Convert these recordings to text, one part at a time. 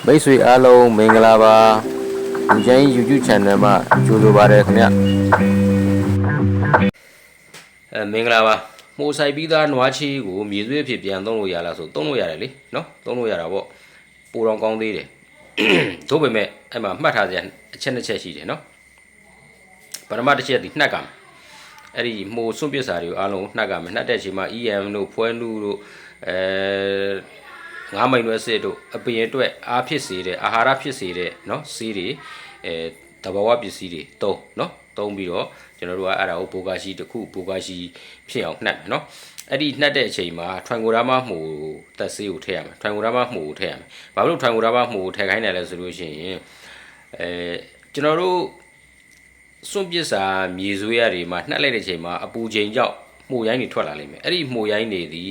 မိတ်ဆွေအားလုံးမင်္ဂလာပါလူချင်း YouTube channel မှာကြိုဆိုပါရခင်ဗျမင်္ဂလာပါမိုးဆိုင်ပြီးသားနွားချီကိုမြေသွေးအဖြစ်ပြန်သုံးလို့ရလားဆိုသုံးလို့ရတယ်လေနော်သုံးလို့ရတာပေါ့ပိုတော်ကောင်းသေးတယ်သို့ပေမဲ့အဲ့မှာမှတ်ထားစရာအချက်နှစ်ချက်ရှိတယ်နော်ပထမတစ်ချက်ဒီနှက်ကအဲ့ဒီမိုးစွန့်ပစ်စာတွေကိုအားလုံးနှက်ကမယ်နှက်တဲ့ချိန်မှာ EM တို့ဖွဲနုတို့ငါးမိန်ရွက်စစ်တို့အပင်အတွက်အားဖြစ်စေတဲ့အာဟာရဖြစ်စေတဲ့เนาะစီးတွေတဘာဝပစ္စည်းတွေသုံးเนาะသုံးပြီးတော့ကျွန်တော်တို့ကအဲ့ဒါကိုဘိုကာရှိတစ်ခုဘိုကာရှိဖြစ်အောင်နှက်မယ်เนาะအဲ့ဒီနှက်တဲ့အချိန်မှာထွန်ကိုရာမမှုတက်ဆေးကိုထည့်ရမယ်ထွန်ကိုရာမမှုကိုထည့်ရမယ်ဘာလို့ထွန်ကိုရာမမှုကိုထည့်ခိုင်းတယ်လဲဆိုလို့ရှိရင်ကျွန်တော်တို့စွန့်ပစ်စာမြေဆွေးရတွေမှာနှက်လိုက်တဲ့အချိန်မှာအပူချိန်ကြောင့်မှုရိုင်းတွေထွက်လာလိမ့်မယ်အဲ့ဒီမှုရိုင်းတွေဒီ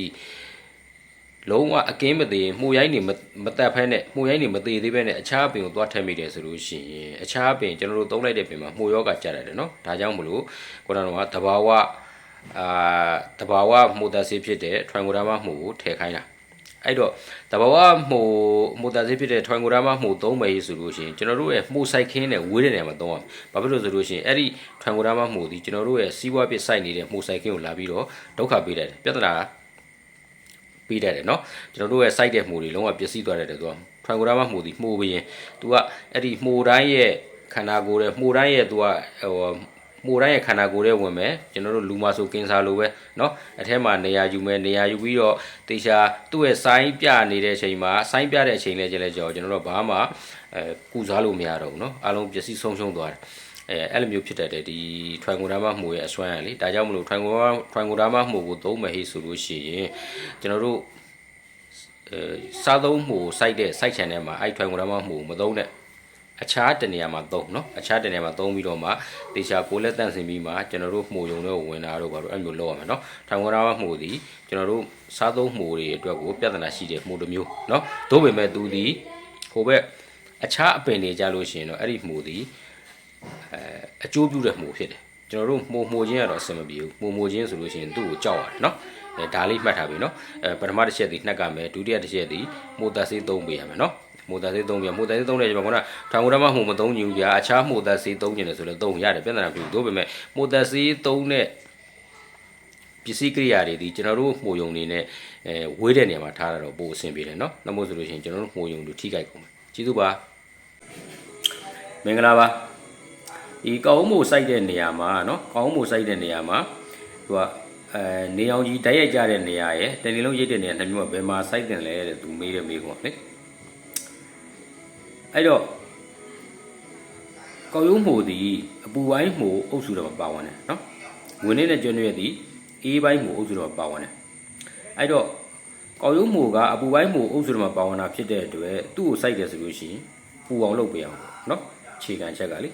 လုံးဝအကင်းမသေးမှုရိုင်းနေမတက်ဖဲနဲ့မှုရိုင်းနေမသေးသေးပဲနဲ့အခြားပင်ကိုသွားထည့်မိတယ်ဆိုလို့ရှိရင်အခြားပင်ကျွန်တော်တို့သုံးလိုက်တဲ့ပင်မှာမှုရောဂါကျရတယ်နော်ဒါကြောင့်မလို့ကိုယ်တော်ကတဘာဝမှုသက်ဆေးဖြစ်တဲ့ထွန်ကိုရာမမှုကိုထည့်ခိုင်းတာအဲ့တော့တဘာဝမှုသက်ဆေးဖြစ်တဲ့ထွန်ကိုရာမမှုသုံးမယ်ဆိုလို့ရှိရင်ကျွန်တော်တို့ရဲ့မှုဆိုင်ခင်းနဲ့ဝေးတဲ့နေရာမှာသုံးရဘာဖြစ်လို့ဆိုလို့ရှိရင်အဲ့ဒီထွန်ကိုရာမမှုဒီကျွန်တော်တို့ရဲ့စီးပွားပစ်စိုက်နေတဲ့မှုဆိုင်ခင်းကိုလာပြီးတော့ဒုက္ခပေးတယ်ပြဿနာပြီးတယ်เนาะကျွန်တော်တို့ရဲ့ site တဲ့မှုတွေလုံးဝပျက်စီးသွားတယ်သူကထွန်ကိုရာမမှုဒီမှုပြီးရင် तू ကအဲ့ဒီမှုတိုင်းရဲ့ခန္ဓာကိုယ်ရဲ့မှုတိုင်းရဲ့ तू ကမှုတိုင်းရဲ့ခန္ဓာကိုယ်ရဲ့ဝင်မယ်ကျွန်တော်တို့လူမဆိုကင်ဆာလိုပဲเนาะအထဲမှာနေရာယူမယ်နေရာယူပြီးတော့တေချာသူ့ရဲ့စိုင်းပြနေတဲ့အချိန်မှာစိုင်းပြတဲ့အချိန်လဲကျလဲကြောကျွန်တော်တို့ဘာမှကုစားလို့မရတော့ဘူးเนาะအားလုံးပျက်စီးဆုံးရှုံးသွားတယ်အဲ့လိုမျိုးဖြစ်တတ်တယ်ဒီထွန်ကိုရာမမှုရဲ့အစွမ်းရလေဒါကြောင့်မလို့ထွန်ကိုရာမမှုကိုသုံးမယ်ဟိဆိုလို့ရှိရင်ကျွန်တော်တို့စားသုံးမှုစိုက်တဲ့ site channel မှာအဲ့ထွန်ကိုရာမမှုမသုံးတဲ့အခြားတနေရာမှာသုံးเนาะအခြားတနေရာမှာသုံးပြီးတော့မှတေချာကိုလက်တန့်စင်ပြီးမှကျွန်တော်တို့မှုယုံတွေကိုဝင်လာတော့ဘာလို့အဲ့လိုလုပ်ရမှာเนาะထွန်ကိုရာမမှုဒီကျွန်တော်တို့စားသုံးမှုတွေအတွက်ကိုပြဿနာရှိတဲ့မှုတစ်မျိုးเนาะသို့ပေမဲ့သူဒီဟိုဘက်အခြားအပင်တွေကြလို့ရှိရင်တော့အဲ့ဒီမှုဒီအကျိုးပြုတဲ့မှုဖြစ်တယ်ကျွန်တော်တို့မှုချင်းကတော့အဆင်မပြေဘူးမှုချင်းဆိုလို့ရှိရင်သူ့ကိုကြောက်ရတယ်เนาะဒါလေးမှတ်ထားပြီเนาะပထမတစ်ချက်ဒီနှက်ကမယ်ဒုတိယတစ်ချက်ဒီမိုသက်ဆေးသုံးပေးရမယ်เนาะမိုသက်ဆေးသုံးပြမိုသက်ဆေးသုံးတဲ့ကျွန်တော်ကထောင်ကိုရမမှုမသုံးဘူးဗျာအခြားမိုသက်ဆေးသုံးနေတယ်ဆိုလည်းသုံးရတယ်ပြဿနာပြုသို့ပေမဲ့မိုသက်ဆေးသုံးတဲ့ပစ္စည်းကိရိယာတွေဒီကျွန်တော်တို့မှုယုံနေနဲ့ဝေးတဲ့နေရာမှာထားတာတော့ပိုအဆင်ပြေတယ်เนาะနှမို့ဆိုလို့ရှိရင်ကျွန်တော်တို့မှုယုံတို့ထိခိုက်ကုန်မယ်ကျေးဇူးပါမင်္ဂလာပါဒီကောင်းမှုစိုက်တဲ့နေရာမှာเนาะကောင်းမှုစိုက်တဲ့နေရာမှာသူကနေအောင်ကြီးတိုက်ရိုက်ကြတဲ့နေရာရဲ့တနေ့လုံးရိတ်တဲ့နေရာနှစ်မျိုးကဘယ်မှာစိုက်တင်လဲတဲ့သူမေးတယ်မေးခွန်းလေအဲ့တော့ကောက်ရုံးမှုဒီအပူပိုင်းမှုအုပ်စုတော့ပါဝင်တယ်เนาะဝင်နေတဲ့ကျွန်းတွေဒီအေးပိုင်းမှုအုပ်စုတော့ပါဝင်တယ်အဲ့တော့ကောက်ရုံးမှုကအပူပိုင်းမှုအုပ်စုတော့ပါဝင်တာဖြစ်တဲ့အတွက်သူ့ကိုစိုက်တယ်ဆိုလို့ရှိရင်ပူအောင်လုပ်ပေးအောင်เนาะခြေခံချက်ကလေ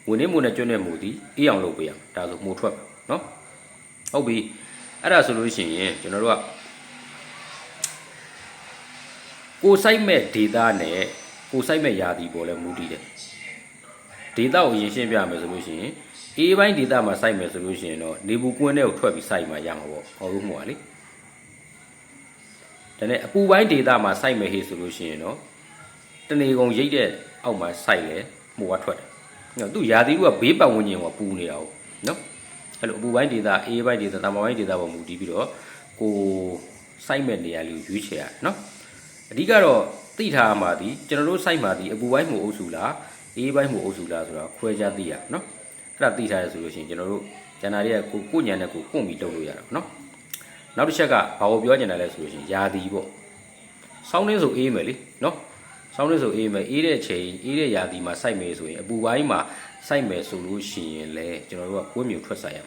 ဝင်နေမှုနဲ့ကျွန်းနေမှုဒီအေးအောင်လုပ်ပေးအောင်ဒါဆိုမှုထွက်เนาะဟုတ်ပြီအဲ့ဒါဆိုလို့ရှိရင်ကျွန်တော်တို့ကကိုစိုက်မဲ့ data နဲ့ကိုစိုက်မဲ့ယာတီပေါ်လဲမူတည်တယ် data ကိုရင်ရှင်းပြမယ်ဆိုလို့ရှိရင် A ပိုင်း data မှာစိုက်မယ်ဆိုလို့ရှိရင်တော့နေဘူးကွင်းထဲကိုထွက်ပြီးစိုက်မှာရမှာပေါ့ဟောလို့မှာလေဒါနဲ့အပူပိုင်း data မှာစိုက်မယ်ဟေ့ဆိုလို့ရှိရင်တော့တနေကုန်ရိတ်တဲ့အောက်မှာစိုက်လဲမှုကထွက်တယ်သူယာတီကဘေးပတ်ဝန်းကျင်ကပူနေတာဟုတ်နော်အဲ့လိုအပူပိုင်းဒေတာအေးပိုင်းဒေတာတမပိုင်းဒေတာပေါ်မူတည်ပြီးတော့ကိုစိုက်မဲ့နေရာလေးကိုရွေးချယ်ရတယ်နော်အဓိကတော့သိထားမှာဒီကျွန်တော်တို့စိုက်မှာဒီအပူပိုင်းမှုအုပ်စုလားအေးပိုင်းမှုအုပ်စုလားဆိုတာခွဲခြားသိရနော်အဲ့ဒါသိထားရဆိုလို့ရှိရင်ကျွန်တော်တို့ကျန်တာတွေကကိုညံနဲ့ကိုပွင့်ပြီးလုပ်လို့ရတာနော်နောက်တစ်ချက်ကဘာကိုပြောချင်တယ်လဲဆိုလို့ရှိရင်ယာတီပေါ့စောင်းနှင်းဆိုအေးမယ်လေနော်စောင်းနှင်းဆိုအေးမယ်အေးတဲ့ချိန်အေးတဲ့ယာတီမှာစိုက်မယ်ဆိုရင်အပူပိုင်းမှာစိုက်မယ်ဆိုလို့ရှိရင်လေကျွန်တော်တို့ကကွင်းမြူထွက်ဆိုင်ရ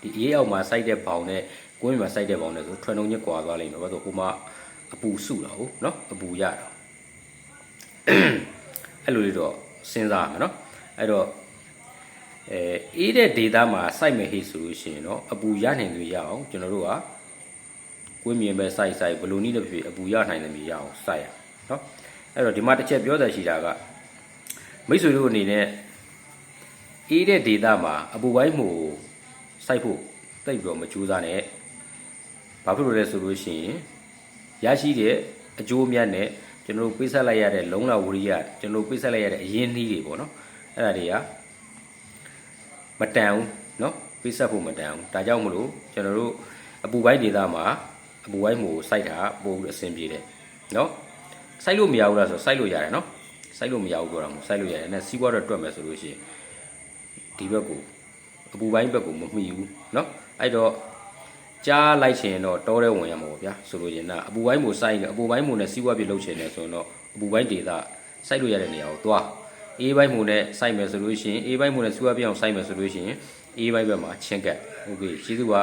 ဒီအေးအောက်မှာစိုက်တဲ့ဘောင်နဲ့ကွင်းမြူမှာစိုက်တဲ့ဘောင်နဲ့ဆိုထွန်းတုံးညက်ကွာသွားလိမ့်မယ်ဘာလို့ဟိုမှာအပူစုတာဟုတ်နော်အပူရတာအဲ့လိုလေးတော့စဉ်းစားရမယ်နော်အဲ့တော့အေးတဲ့ data မှာစိုက်မယ်ဟိဆိုလို့ရှိရင်တော့အပူရနိုင်လို့ရအောင်ကျွန်တော်တို့ကကွင်းမြင်ပဲစိုက်ဘလူးနည်းတစ်ဖြစ်အပူရနိုင်တယ်မြရအောင်စိုက်ရနော်အဲ့တော့ဒီမှာတစ်ချက်ပြောတာရှိတာကမိတ်ဆွေတို့အနေနဲ့အေးတဲ့ data မှာအပူပိုင်းမှုစိုက်ဖို့တိတ်ပြီးတော့မကြိုးစားနဲ့ဘာဖြစ်လို့လဲဆိုလို့ရှိရင်ရရှိတဲ့အ အကျိုးအမြတ်နဲ့ကျွန်တော်တို့ပိတ်ဆက်လိုက်ရတဲ့လုံလဝရိယကျွန်တော်တို့ပိတ်ဆက်လိုက်ရတဲ့အရင်းနှီးတွေပေါ့နော်အဲ့ဒါတွေကမတန်ဘူးနော်ပိတ်ဆက်ဖို့မတန်ဘူးဒါကြောင့်မလို့ကျွန်တော်တို့အပူပိုင်းဒေသမှာအပူပိုင်းမို့စိုက်တာပို့ပြီးအဆင်ပြေတယ်နော်စိုက်လို့မရဘူးလားဆိုစိုက်လို့ရတယ်နော်စိုက်လို့မရဘူးပြောတာမဟုတ်စိုက်လို့ရတယ်အဲ့စီးပွားတော့တွက်မယ်ဆိုလို့ရှိရင်ဒီဘက်ကိုအပူပိုင်းဘက်ကိုမမှီဘူးเนาะအဲ့တော့ကြားလိုက်ချင်တော့တောထဲဝင်ရမှာပေါ့ဗျာဆိုလို့ရင်အပူပိုင်းမို့စိုက်နေအပူပိုင်းမို့နဲ့စီးပွားပြလုပ်ချင်တယ်ဆိုတော့အပူပိုင်းဒေသစိုက်လို့ရတဲ့နေရာကိုသွားအေးပိုင်းမို့နဲ့စိုက်မယ်ဆိုလို့ရှိရင်အေးပိုင်းမို့နဲ့စီးပွားပြအောင်စိုက်မယ်ဆိုလို့ရှိရင်အေးပိုင်းဘက်မှာချင်းကပ်โอเคကျေးဇူးပါ